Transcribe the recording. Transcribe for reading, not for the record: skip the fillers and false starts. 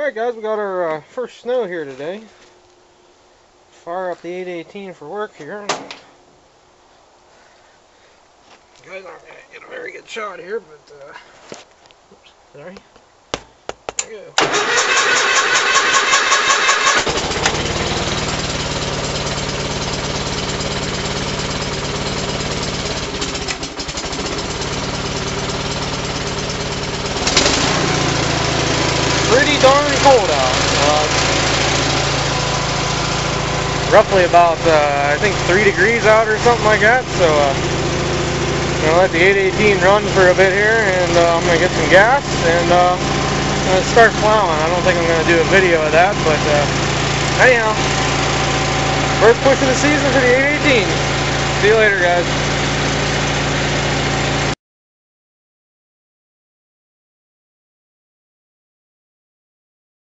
Alright guys, we got our first snow here today. Fire up the 818 for work here. You guys aren't going to get a very good shot here, but oops, sorry. There you go. Pretty darn cold out. Roughly about, I think 3 degrees out or something like that. So, I'm going to let the 818 run for a bit here, and I'm going to get some gas, and I'm going to start plowing. I don't think I'm going to do a video of that, but anyhow, first push of the season for the 818. See you later, guys.